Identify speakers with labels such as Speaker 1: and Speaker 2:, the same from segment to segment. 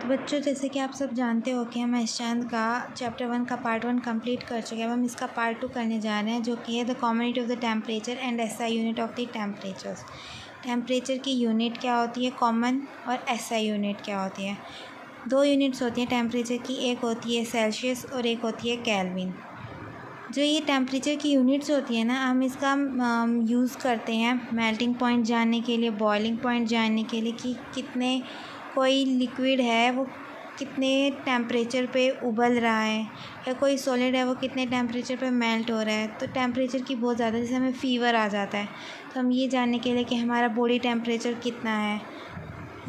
Speaker 1: तो बच्चों, जैसे कि आप सब जानते हो कि हम एशचांद का चैप्टर 1 का पार्ट 1 कंप्लीट कर चुके हैं। अब हम इसका पार्ट 2 करने जा रहे हैं, जो कि है the common unit of the temperature and SI unit of the temperatures. Temperature की यूनिट क्या होती है कॉमन, और एसआई यूनिट क्या होती है। दो यूनिट्स होती हैं टेम्परेचर की, एक होती है सेल्सियस और एक होती है केल्विन। जो ये टेम्परेचर की यूनिट्स होती है ना, हम इसका यूज़ करते हैं मेल्टिंग पॉइंट जानने के लिए, बॉइलिंग पॉइंट जानने के लिए कि कितने कोई लिक्विड है वो कितने टेम्परेचर पे उबल रहा है, या कोई सॉलिड है वो कितने टेम्परेचर पे मेल्ट हो रहा है। तो टेम्परेचर की बहुत ज़्यादा, जैसे हमें फ़ीवर आ जाता है तो हम ये जानने के लिए कि हमारा बॉडी टेम्परेचर कितना है।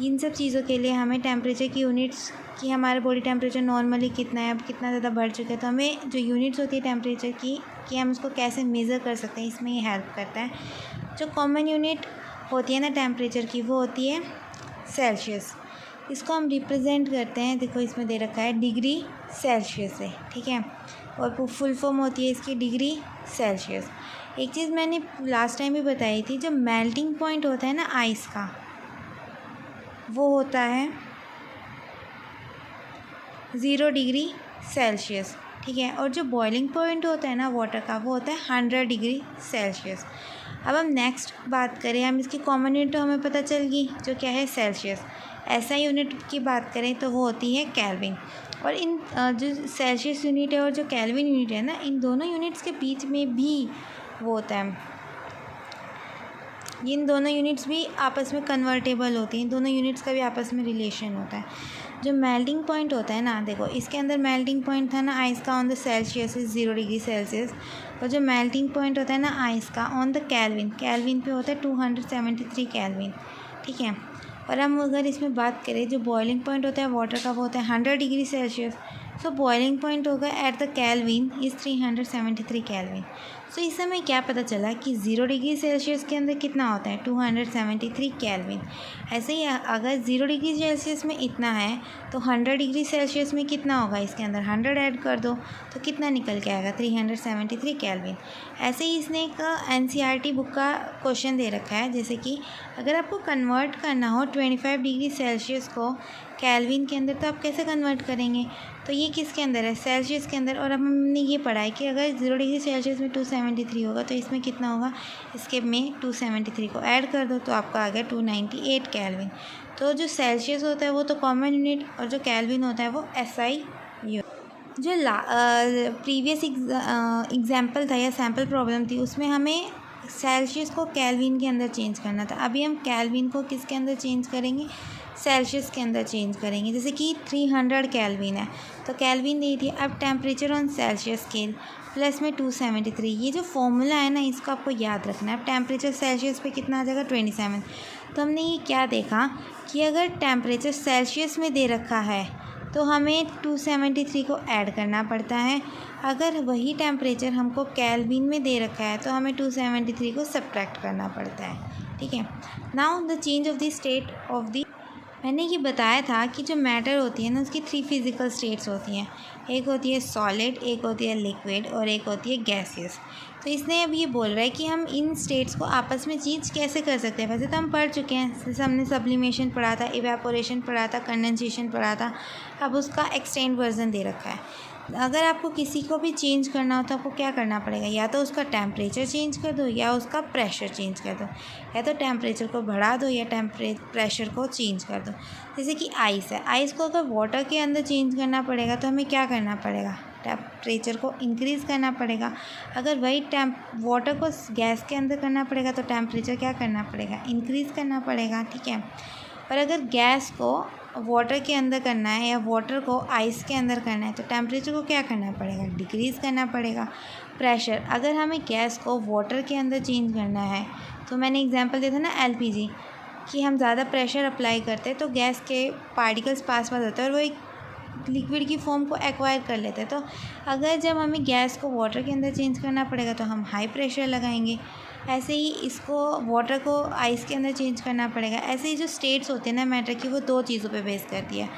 Speaker 1: इन सब चीज़ों के लिए हमें टेम्परेचर की यूनिट्स कि हमारा बॉडी टेम्परेचर नॉर्मली कितना है, अब कितना ज़्यादा बढ़ चुका है, तो हमें जो यूनिट्स होती है टेम्परेचर की कि हम उसको कैसे मेज़र कर सकते हैं, इसमें ये हेल्प करता है। जो कॉमन यूनिट होती है ना टेम्परेचर की, वो होती है सेल्सियस। इसको हम रिप्रेजेंट करते हैं, देखो इसमें दे रखा है डिग्री सेल्सियस से, ठीक है। और फुल फॉर्म होती है इसकी डिग्री सेल्सियस। एक चीज़ मैंने लास्ट टाइम भी बताई थी, जो मेल्टिंग पॉइंट होता है ना आइस का, वो होता है 0 डिग्री सेल्सियस, ठीक है। और जो बॉइलिंग पॉइंट होता है ना वाटर का, वो होता है 100 डिग्री सेल्सियस। अब हम नेक्स्ट बात करें, हम इसकी कॉमन यूनिट तो हमें पता चल गई, जो क्या है सेल्सियस। ऐसा यूनिट की बात करें तो वो होती है केल्विन। और इन जो सेल्सियस यूनिट है और जो केल्विन यूनिट है ना, इन दोनों यूनिट्स के बीच में भी वो होता है, इन दोनों यूनिट्स भी आपस में कन्वर्टेबल होती हैं, दोनों यूनिट्स का भी आपस में रिलेशन होता है। जो मेल्टिंग पॉइंट होता है ना, देखो इसके अंदर मेल्टिंग पॉइंट था ना आइस का on the Celsius is 0 degree Celsius, और जो मेल्टिंग पॉइंट होता है ना आइस का ऑन द केल्विन, केल्विन पे होता है 273 केल्विन, ठीक है। और हम अगर इसमें बात करें, जो बॉइलिंग पॉइंट होता है वाटर का, वो होता है 100 degree Celsius. So boiling point होगा at the kelvin is 373 kelvin. सो इस समय क्या पता चला कि 0 डिग्री सेल्सियस के अंदर कितना होता है 273 केल्विन। ऐसे ही अगर 0 डिग्री सेल्सियस में इतना है तो 100 डिग्री सेल्सियस में कितना होगा, इसके अंदर 100 ऐड कर दो तो कितना निकल के आएगा 373 केल्विन। ऐसे ही इसने एक NCERT बुक का क्वेश्चन दे रखा है, जैसे कि अगर आपको कन्वर्ट करना हो 25 डिग्री सेल्सियस को केल्विन के अंदर, तो आप कैसे कन्वर्ट करेंगे। तो ये किसके अंदर है, सेल्सियस के अंदर। और अब हमने ये पढ़ा है कि अगर 0 डिग्री सेल्सियस में 273 होगा तो इसमें कितना होगा, इसके में 273 को ऐड कर दो तो आपका आ गया 298 केल्विन। तो जो सेल्सियस होता है वो तो कॉमन यूनिट, और जो केल्विन होता है वो SI यूनिट। जो प्रीवियस एग्जाम्पल था या सैम्पल प्रॉब्लम थी, उसमें हमें सेल्सियस को केल्विन के अंदर चेंज करना था। अभी हम केल्विन को किसके अंदर चेंज करेंगे, सेल्सियस के अंदर चेंज करेंगे। जैसे कि 300 केल्विन है तो केल्विन दे दिया, अब temperature on Celsius scale plus में 273, ये जो फॉर्मूला है ना इसको आपको याद रखना है। अब टेम्परेचर सेल्सियस पे कितना आ जाएगा 27। तो हमने ये क्या देखा कि अगर टेम्परेचर सेल्सियस में दे रखा है तो हमें 273 को ऐड करना पड़ता है। अगर वही टेम्परेचर हमको केल्विन में दे रखा है तो हमें 273 को सब्ट्रैक्ट करना पड़ता है, ठीक है। Now the change of the state of the, मैंने ये बताया था कि जो मैटर होती है ना उसकी 3 फिज़िकल स्टेट्स होती हैं, एक होती है सॉलिड, एक होती है लिक्विड और एक होती है गैसियस। तो इसने अब ये बोल रहा है कि हम इन स्टेट्स को आपस में चेंज कैसे कर सकते हैं। वैसे तो हम पढ़ चुके हैं, जैसे हमने सब्लिमेशन पढ़ा था, इवेपोरेशन पढ़ा था, कंडेंसेशन पढ़ा था। अब उसका एक्सटेंड वर्जन दे रखा है। अगर आपको किसी को भी चेंज करना हो तो आपको क्या करना पड़ेगा, या तो उसका टेम्परेचर चेंज कर दो या उसका प्रेशर चेंज कर दो, या तो टेम्परेचर को बढ़ा दो या प्रेशर को चेंज कर दो। जैसे कि आइस है, आइस को अगर वाटर के अंदर चेंज करना पड़ेगा तो हमें क्या करना पड़ेगा, टेम्परेचर को इंक्रीज़ करना पड़ेगा। अगर वही वाटर को गैस के अंदर करना पड़ेगा तो टेम्परेचर क्या करना पड़ेगा, इंक्रीज़ करना पड़ेगा, ठीक है। और अगर गैस को वाटर के अंदर करना है या वाटर को आइस के अंदर करना है तो टेम्परेचर को क्या करना पड़ेगा, डिक्रीज़ करना पड़ेगा। प्रेशर, अगर हमें गैस को वाटर के अंदर चेंज करना है तो मैंने एग्जांपल दिया था ना LPG, कि हम ज़्यादा प्रेशर अप्लाई करते हैं तो गैस के पार्टिकल्स पास होते हैं और वो एक लिक्विड की फॉर्म को एक्वायर कर लेते हैं। तो अगर जब हमें गैस को वाटर के अंदर चेंज करना पड़ेगा तो हम हाई प्रेशर लगाएंगे। ऐसे ही इसको वाटर को आइस के अंदर चेंज करना पड़ेगा। ऐसे ही जो स्टेट्स होते हैं ना मैटर की, वो 2 चीज़ों पे बेस करती है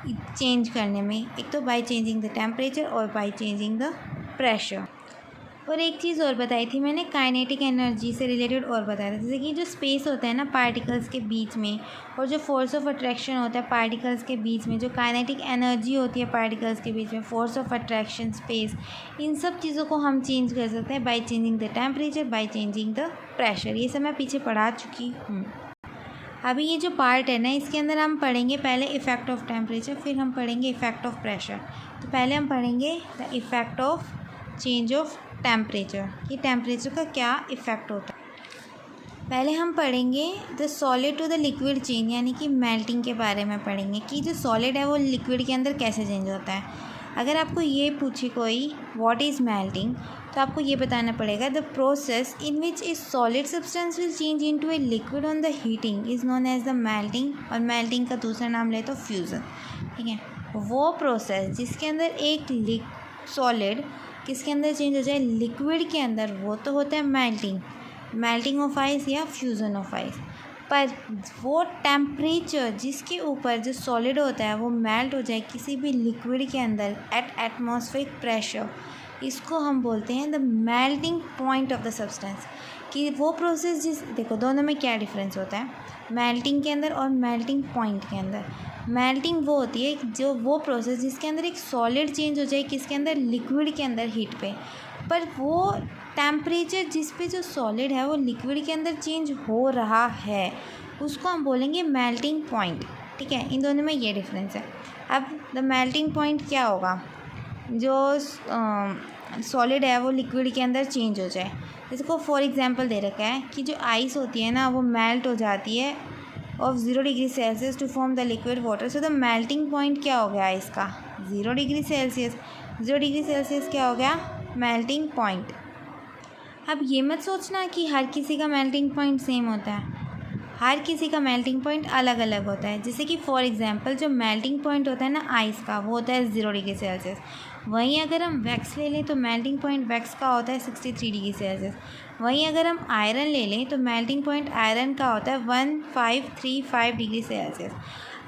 Speaker 1: चेंज करने में, एक तो बाय चेंजिंग द टेम्परेचर और बाय चेंजिंग द प्रेशर। और एक चीज़ और बताई थी मैंने, काइनेटिक एनर्जी से रिलेटेड और बताया था, जैसे कि जो स्पेस होता है ना पार्टिकल्स के बीच में, और जो फोर्स ऑफ अट्रैक्शन होता है पार्टिकल्स के बीच में, जो काइनेटिक एनर्जी होती है पार्टिकल्स के बीच में, फोर्स ऑफ अट्रैक्शन, स्पेस, इन सब चीज़ों को हम चेंज कर सकते हैं by changing the temperature, by changing the pressure. ये सब मैं पीछे पढ़ा चुकी हूँ। अभी ये जो पार्ट है ना, इसके अंदर हम पढ़ेंगे पहले इफ़ेक्ट ऑफ टेम्परेचर, फिर हम पढ़ेंगे इफ़ेक्ट ऑफ प्रेशर। तो पहले हम पढ़ेंगे the effect of change of temperature, कि टेम्परेचर का क्या इफ़ेक्ट होता है। पहले हम पढ़ेंगे the solid to the liquid change, यानी कि मेल्टिंग के बारे में पढ़ेंगे कि जो सॉलिड है वो लिक्विड के अंदर कैसे चेंज होता है। अगर आपको ये पूछे कोई व्हाट इज़ मेल्टिंग, तो आपको ये बताना पड़ेगा the process in which a solid substance will change into a liquid on the heating is known as the melting, और मेल्टिंग का दूसरा नाम ले तो फ्यूज़न। ठीक है, वो प्रोसेस जिसके अंदर एक सॉलिड किसके अंदर चेंज हो जाए, लिक्विड के अंदर, वो तो होता है मेल्टिंग, मेल्टिंग ऑफ आइस या फ्यूज़न ऑफ आइस। पर वो टेम्परेचर जिसके ऊपर जो सॉलिड होता है वो मेल्ट हो जाए किसी भी लिक्विड के अंदर एट एटमॉस्फेरिक प्रेशर, इसको हम बोलते हैं the melting point of the substance. कि वो प्रोसेस देखो दोनों में क्या डिफरेंस होता है, मेल्टिंग के अंदर और मेल्टिंग पॉइंट के अंदर। मेल्टिंग वो होती है जो वो प्रोसेस जिसके अंदर एक सॉलिड चेंज हो जाए किसके अंदर, लिक्विड के अंदर हीट पे, पर वो टेम्परेचर जिस पे जो सॉलिड है वो लिक्विड के अंदर चेंज हो रहा है, उसको हम बोलेंगे मेल्टिंग पॉइंट। ठीक है, इन दोनों में ये डिफरेंस है। अब द मेल्टिंग पॉइंट क्या होगा, जो सॉलिड है वो लिक्विड के अंदर चेंज हो जाए। जैसे को फॉर एग्जांपल दे रखा है कि जो आइस होती है ना वो मेल्ट हो जाती है of 0 degree Celsius to form the liquid water. So the melting point क्या हो गया इसका, 0 डिग्री सेल्सियस। 0 डिग्री सेल्सियस क्या हो गया, मेल्टिंग पॉइंट। अब ये मत सोचना कि हर किसी का मेल्टिंग पॉइंट सेम होता है, हर किसी का मेल्टिंग पॉइंट अलग अलग होता है। जैसे कि फॉर एग्जांपल जो मेल्टिंग पॉइंट होता है ना आइस का, वो होता है 0 डिग्री सेल्सियस। वहीं अगर हम वैक्स ले लें तो मेल्टिंग पॉइंट वैक्स का होता है 63 डिग्री सेल्सियस। वहीं अगर हम आयरन ले लें तो मेल्टिंग पॉइंट आयरन का होता है 1535 डिग्री सेल्सियस।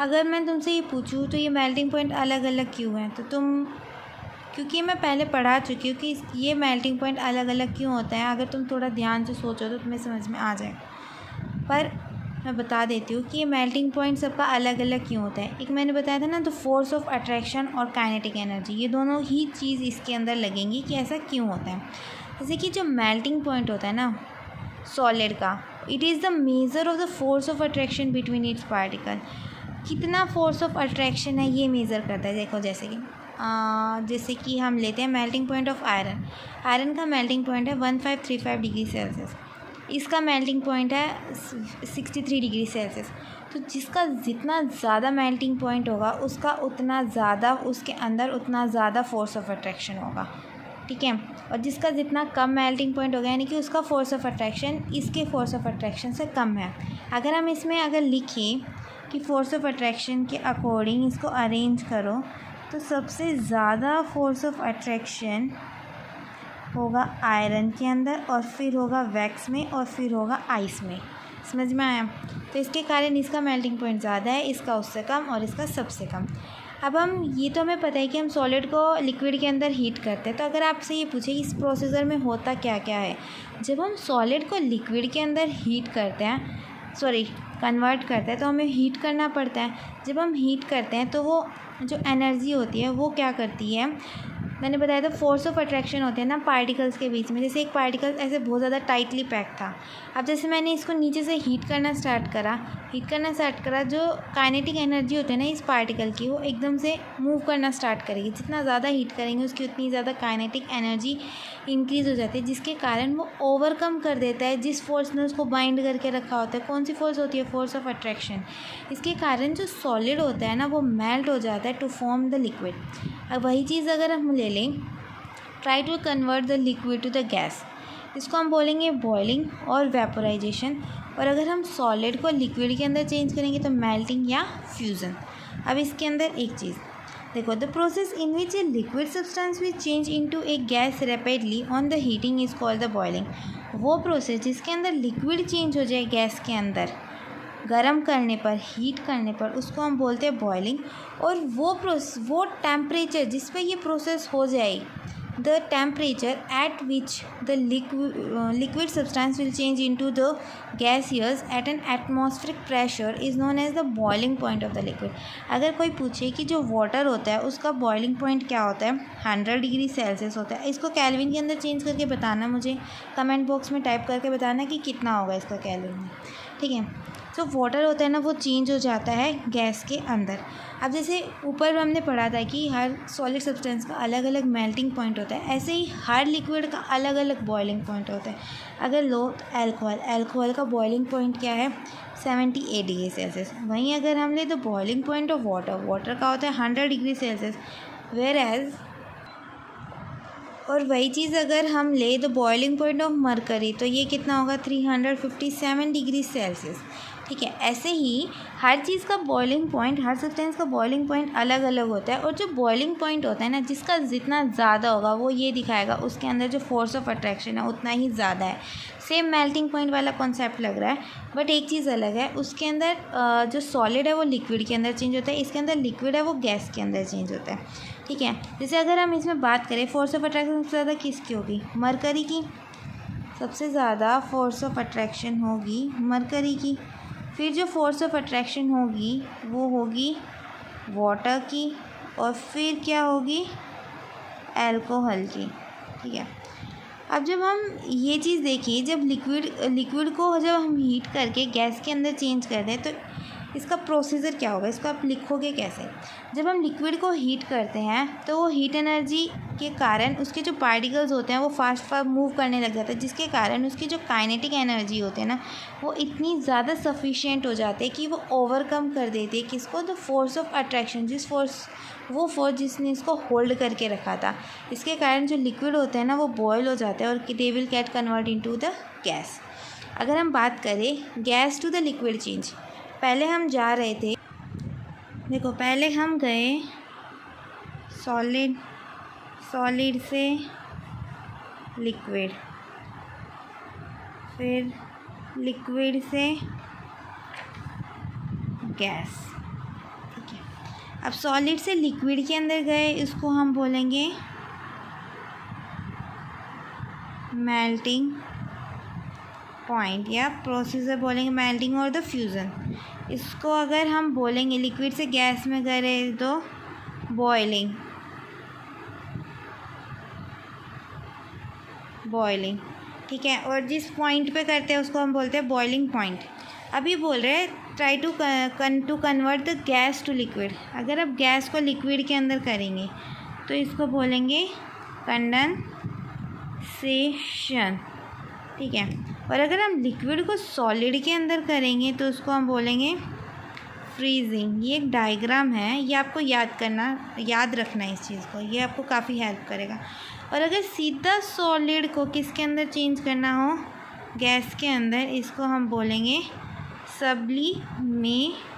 Speaker 1: अगर मैं तुमसे ये पूछूँ तो ये मेल्टिंग पॉइंट अलग अलग क्यों हैं, तो तुम, क्योंकि मैं पहले पढ़ा चुकी हूँ कि ये मेल्टिंग पॉइंट अलग अलग क्यों होता है, अगर तुम थोड़ा ध्यान से सोचो तो तुम्हें समझ में आ जाएगा। पर मैं बता देती हूँ कि ये मेल्टिंग पॉइंट सबका अलग अलग क्यों होता है। एक मैंने बताया था ना, तो फोर्स ऑफ अट्रैक्शन और काइनेटिक एनर्जी, ये दोनों ही चीज़ इसके अंदर लगेंगी कि ऐसा क्यों होता है। जैसे कि जो मेल्टिंग पॉइंट होता है ना सॉलिड का, it is the measure of the force of attraction between its particle. कितना फोर्स ऑफ अट्रैक्शन है ये मेज़र करता है। देखो जैसे कि हम लेते हैं melting point of iron. Iron का मेल्टिंग पॉइंट है 1535 डिग्री सेल्सियस, इसका मेल्टिंग पॉइंट है 63 डिग्री सेल्सियस। तो जिसका जितना ज़्यादा मेल्टिंग पॉइंट होगा उसका उतना ज़्यादा उसके अंदर उतना ज़्यादा फोर्स ऑफ अट्रैक्शन होगा। ठीक है, और जिसका जितना कम मेल्टिंग पॉइंट होगा यानी कि उसका फोर्स ऑफ अट्रैक्शन इसके फोर्स ऑफ अट्रैक्शन से कम है। अगर हम इसमें अगर लिखें कि फोर्स ऑफ अट्रैक्शन के अकॉर्डिंग इसको अरेंज करो, तो सबसे ज़्यादा फोर्स ऑफ अट्रैक्शन होगा आयरन के अंदर, और फिर होगा वैक्स में, और फिर होगा आइस में। समझ में आया। तो इसके कारण इसका मेल्टिंग पॉइंट ज़्यादा है, इसका उससे कम, और इसका सबसे कम। अब हम ये तो हमें पता है कि हम सॉलिड को लिक्विड के अंदर हीट करते हैं। तो अगर आपसे ये पूछे कि इस प्रोसीजर में होता क्या क्या है, जब हम सॉलिड को लिक्विड के अंदर हीट करते हैं, कन्वर्ट करते हैं, तो हमें हीट करना पड़ता है। जब हम हीट करते हैं तो वो जो एनर्जी होती है वो क्या करती है, मैंने बताया था फोर्स ऑफ अट्रैक्शन होते हैं ना पार्टिकल्स के बीच में। जैसे एक पार्टिकल ऐसे बहुत ज़्यादा टाइटली पैक था, अब जैसे मैंने इसको नीचे से हीट करना स्टार्ट करा, जो काइनेटिक एनर्जी होती है ना इस पार्टिकल की, वो एकदम से मूव करना स्टार्ट करेगी। जितना ज़्यादा हीट करेंगे उसकी उतनी ज़्यादा काइनेटिक एनर्जी इंक्रीज़ हो जाती है, जिसके कारण वो ओवरकम कर देता है जिस फोर्स ने उसको बाइंड करके रखा होता है। कौन सी फोर्स होती है, फोर्स ऑफ अट्रैक्शन। इसके कारण जो सॉलिड होता है ना वो मेल्ट हो जाता है टू फॉर्म द लिक्विड। अब वही चीज़ अगर हम ले लें, try to convert the liquid to the gas, इसको हम बोलेंगे बॉइलिंग और वेपोराइजेशन। और अगर हम सॉलिड को लिक्विड के अंदर चेंज करेंगे तो मेल्टिंग या फ्यूज़न। अब इसके अंदर एक चीज़ देखो, the process in which a liquid substance will change into A gas rapidly on the heating is called the boiling. वो प्रोसेस जिसके अंदर लिक्विड चेंज हो जाए गैस के अंदर गर्म करने पर, हीट करने पर, उसको हम बोलते हैं बॉइलिंग। और वो टेम्परेचर जिस पे ये प्रोसेस हो जाए the temperature at which the liquid substance will change into the gaseous at an atmospheric pressure is known as the boiling point of the liquid. अगर कोई पूछे कि जो वाटर होता है उसका बॉइलिंग पॉइंट क्या होता है, 100 डिग्री सेल्सियस होता है. इसको केल्विन के अंदर चेंज करके बताना, मुझे कमेंट बॉक्स में टाइप करके बताना कि कितना होगा इसका केल्विन में. ठीक है. जो वाटर होता है ना वो चेंज हो जाता है गैस के अंदर. अब जैसे ऊपर हमने पढ़ा था कि हर सॉलिड सब्सटेंस का अलग अलग मेल्टिंग पॉइंट होता है, ऐसे ही हर लिक्विड का अलग अलग बॉइलिंग पॉइंट होता है. अगर लो तो अल्कोहल का बॉइलिंग पॉइंट क्या है, 78 डिग्री सेल्सियस. वहीं अगर हम ले तो बॉइलिंग पॉइंट ऑफ वाटर का होता है 100 डिग्री सेल्सियस. वेयर एज और वही चीज़ अगर हम ले तो बॉइलिंग पॉइंट ऑफ मरकरी, तो ये कितना होगा, 357 डिग्री सेल्सियस. ठीक है. ऐसे ही हर चीज़ का बॉइलिंग पॉइंट, हर सब्सटेंस का बॉइलिंग पॉइंट अलग अलग होता है. और जो बॉइलिंग पॉइंट होता है ना, जिसका जितना ज़्यादा होगा वो ये दिखाएगा उसके अंदर जो फोर्स ऑफ अट्रैक्शन है उतना ही ज़्यादा है. सेम मेल्टिंग पॉइंट वाला कॉन्सेप्ट लग रहा है, बट एक चीज़ अलग है. उसके अंदर जो सॉलिड है वो लिक्विड के अंदर चेंज होता है, इसके अंदर लिक्विड है वो गैस के अंदर चेंज होता है. ठीक है. जैसे अगर हम इसमें बात करें, फोर्स ऑफ अट्रैक्शन सबसे ज़्यादा किसकी होगी, मरकरी की. सबसे ज़्यादा फोर्स ऑफ अट्रैक्शन होगी मरकरी की. फिर जो फोर्स ऑफ अट्रैक्शन होगी वो होगी वाटर की, और फिर क्या होगी, अल्कोहल की. ठीक है. अब जब हम ये चीज़ देखिए, जब लिक्विड को जब हम हीट करके गैस के अंदर चेंज कर दें तो इसका प्रोसीजर क्या होगा, इसको आप लिखोगे कैसे. जब हम लिक्विड को हीट करते हैं तो वो हीट एनर्जी के कारण उसके जो पार्टिकल्स होते हैं वो फास्ट मूव करने लग जाते हैं, जिसके कारण उसकी जो काइनेटिक एनर्जी होती है ना वो इतनी ज़्यादा सफिशिएंट हो जाते हैं कि वो ओवरकम कर देती है किसको, द फोर्स ऑफ अट्रैक्शन. वो फोर्स जिसने इसको होल्ड करके रखा था. इसके कारण जो लिक्विड होते हैं ना वो बॉयल हो जाते हैं और they will get convert into the gas. अगर हम बात करें gas to the liquid change, पहले हम जा रहे थे, देखो पहले हम गए सॉलिड से लिक्विड, फिर लिक्विड से गैस. ठीक है. अब सॉलिड से लिक्विड के अंदर गए, इसको हम बोलेंगे मेल्टिंग पॉइंट, या प्रोसीजर बोलेंगे मेल्टिंग और द फ्यूज़न. इसको अगर हम बोलेंगे लिक्विड से गैस में करें तो बॉइलिंग. ठीक है. और जिस पॉइंट पे करते हैं उसको हम बोलते हैं बॉइलिंग पॉइंट. अभी बोल रहे हैं try to convert the gas to liquid. अगर आप गैस को लिक्विड के अंदर करेंगे तो इसको बोलेंगे कंडेंसेशन. ठीक है. और अगर हम लिक्विड को सॉलिड के अंदर करेंगे तो उसको हम बोलेंगे फ्रीजिंग. ये एक डायग्राम है, ये आपको याद रखना है इस चीज़ को, ये आपको काफ़ी हेल्प करेगा. और अगर सीधा सॉलिड को किसके अंदर चेंज करना हो, गैस के अंदर, इसको हम बोलेंगे सब्लिमेशन.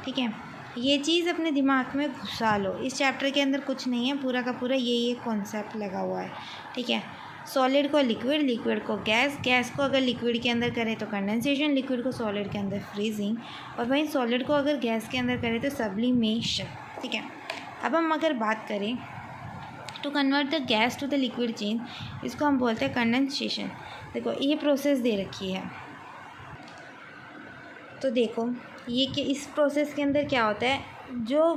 Speaker 1: ठीक है. ये चीज़ अपने दिमाग में घुसा लो. इस चैप्टर के अंदर कुछ नहीं है, पूरा का पूरा ये कॉन्सेप्ट लगा हुआ है. ठीक है. सॉलिड को लिक्विड को गैस को अगर लिक्विड के अंदर करें तो कंडेंसेशन, लिक्विड को सॉलिड के अंदर फ्रीजिंग, और वहीं सॉलिड को अगर गैस के अंदर करें तो सब्लिमेशन. ठीक है. अब हम अगर बात करें to convert the gas to the liquid change, इसको हम बोलते हैं कंडेंसेशन. देखो ये प्रोसेस दे रखी है, तो देखो ये कि इस प्रोसेस के अंदर क्या होता है, जो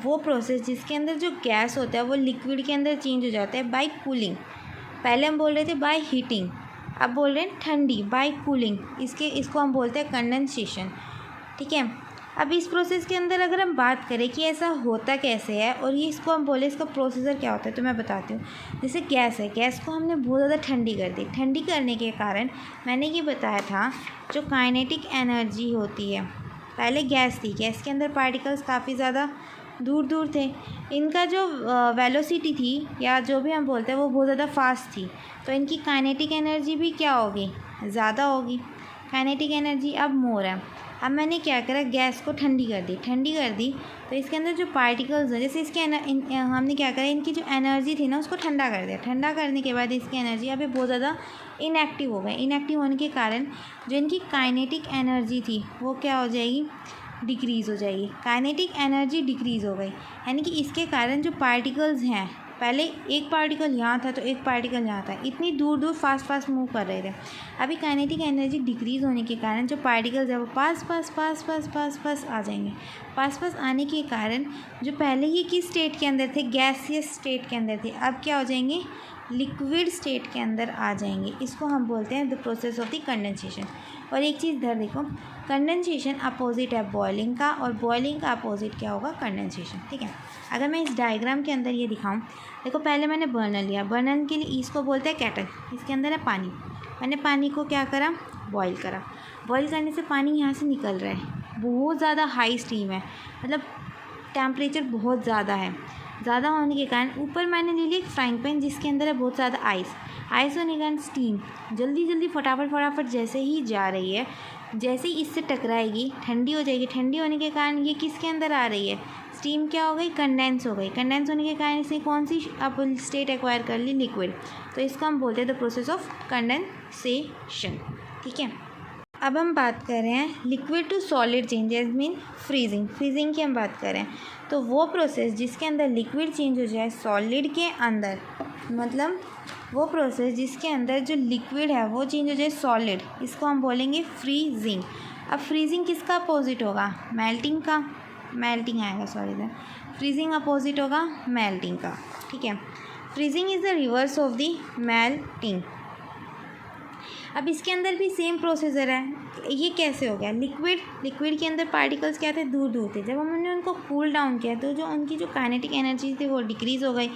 Speaker 1: वो प्रोसेस जिसके अंदर जो गैस होता है वो लिक्विड के अंदर चेंज हो जाता है बाय कूलिंग. पहले हम बोल रहे थे बाय हीटिंग, अब बोल रहे हैं ठंडी, बाय कूलिंग. इसको हम बोलते हैं कंडेंसेशन. ठीक है. अब इस प्रोसेस के अंदर अगर हम बात करें कि ऐसा होता कैसे है और ये इसको हम बोले इसका प्रोसीजर क्या होता है, तो मैं बताती हूँ. जैसे गैस है, गैस को हमने बहुत ज़्यादा ठंडी कर दी. ठंडी करने के कारण मैंने ये बताया था जो काइनेटिक एनर्जी होती है, पहले गैस थी, गैस के अंदर पार्टिकल्स काफ़ी ज़्यादा दूर थे, इनका जो वेलोसिटी थी या जो भी हम बोलते हैं वो बहुत ज़्यादा फास्ट थी, तो इनकी काइनेटिक एनर्जी भी क्या होगी, ज़्यादा होगी. काइनेटिक एनर्जी अब मोर है. अब मैंने क्या करा, गैस को ठंडी कर दी तो इसके अंदर जो पार्टिकल्स हैं, जैसे इसके हमने क्या करा, इनकी जो एनर्जी थी ना उसको ठंडा कर दिया. ठंडा करने के बाद इसकी एनर्जी अभी बहुत ज़्यादा इनएक्टिव हो गई. इनएक्टिव होने के कारण जो इनकी काइनेटिक एनर्जी थी वो क्या हो जाएगी, डिक्रीज़ हो जाएगी. काइनेटिक एनर्जी डिक्रीज़ हो गई, यानी कि इसके कारण जो पार्टिकल्स हैं पहले एक पार्टिकल यहाँ था तो एक पार्टिकल यहाँ था, इतनी दूर दूर फास्ट मूव कर रहे थे। अभी काइनेटिक एनर्जी डिक्रीज़ होने के कारण जो पार्टिकल्स है वो पास आ जाएंगे। पास आने के कारण जो पहले ही किस स्टेट के अंदर थे, गैसियस स्टेट के अंदर थे, अब क्या हो जाएंगे, लिक्विड स्टेट के अंदर आ जाएंगे। इसको हम बोलते हैं the process of the condensation. और एक चीज़ इधर देखो, कंडेंसेशन अपोजिट है बॉइलिंग का, और बॉइलिंग का अपोजिट क्या होगा, कंडेंसेशन। ठीक है, अगर मैं इस डायग्राम के अंदर ये दिखाऊं, देखो पहले मैंने बर्नर लिया, बर्नर के लिए इसको बोलते हैं कैटल, इसके अंदर है पानी। मैंने पानी को क्या करा, बॉईल करा। बॉईल करने से पानी यहाँ से निकल रहा है, बहुत ज़्यादा हाई स्टीम है, मतलब टेम्परेचर बहुत ज़्यादा है। ज़्यादा होने के कारण ऊपर मैंने ले लिया एक फ्राइंग पैन जिसके अंदर है बहुत ज़्यादा आइस होने के कारण स्टीम जल्दी फटाफट जैसे ही जा रही है, जैसे ही इससे टकराएगी ठंडी हो जाएगी। ठंडी होने के कारण ये किसके अंदर आ रही है, स्टीम क्या हो गई, कंडेंस हो गई। कंडेंस होने के कारण इसने कौन सी अब स्टेट एक्वायर कर ली, लिक्विड। तो इसको हम बोलते हैं द प्रोसेस ऑफ कंडेंसेशन। ठीक है, अब हम बात कर रहे हैं liquid to solid changes mean freezing की हम बात करें तो वो प्रोसेस जिसके अंदर लिक्विड चेंज हो जाए सॉलिड के अंदर, मतलब वो प्रोसेस जिसके अंदर जो लिक्विड है वो चेंज हो जाए सॉलिड, इसको हम बोलेंगे फ्रीजिंग। अब फ्रीजिंग किसका अपोजिट होगा, मेल्टिंग का, मेल्टिंग आएगा सॉरी सर, फ्रीजिंग अपोजिट होगा मेल्टिंग का। ठीक है, freezing is the reverse of the melting. अब इसके अंदर भी सेम प्रोसीजर है। ये कैसे हो गया, लिक्विड के अंदर पार्टिकल्स क्या थे, दूर थे। जब हमने उनको कूल डाउन किया तो जो उनकी जो काइनेटिक एनर्जी थी वो डिक्रीज़ हो गई।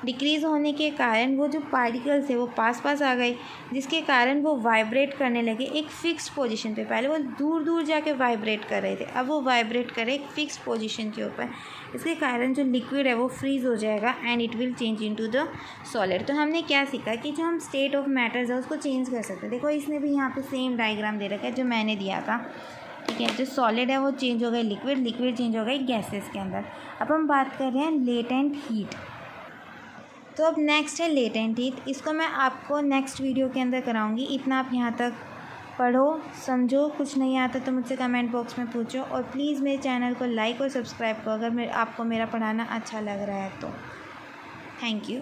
Speaker 1: डिक्रीज़ होने के कारण वो जो पार्टिकल्स थे वो पास आ गए, जिसके कारण वो वाइब्रेट करने लगे एक फ़िक्स्ड पोजीशन पे। पहले वो दूर जाके वाइब्रेट कर रहे थे, अब वो वाइब्रेट करे एक फ़िक्स्ड पोजीशन के ऊपर। इसके कारण जो लिक्विड है वो फ्रीज़ हो जाएगा and it will change into the solid. तो हमने क्या सीखा कि जो हम स्टेट ऑफ मैटर्स है उसको चेंज कर सकते हैं। देखो इसने भी यहाँ पे सेम डायग्राम दे रखा है जो मैंने दिया था। ठीक है, जो सॉलिड है वो चेंज हो गई लिक्विड चेंज हो गई गैसेस के अंदर। अब हम बात कर रहे हैं लेटेंट हीट। तो अब नेक्स्ट है लेटेंट हीट, इसको मैं आपको नेक्स्ट वीडियो के अंदर कराऊंगी। इतना आप यहाँ तक पढ़ो समझो, कुछ नहीं आता तो मुझसे कमेंट बॉक्स में पूछो, और प्लीज़ मेरे चैनल को लाइक और सब्सक्राइब करो अगर आपको मेरा पढ़ाना अच्छा लग रहा है तो। Thank you.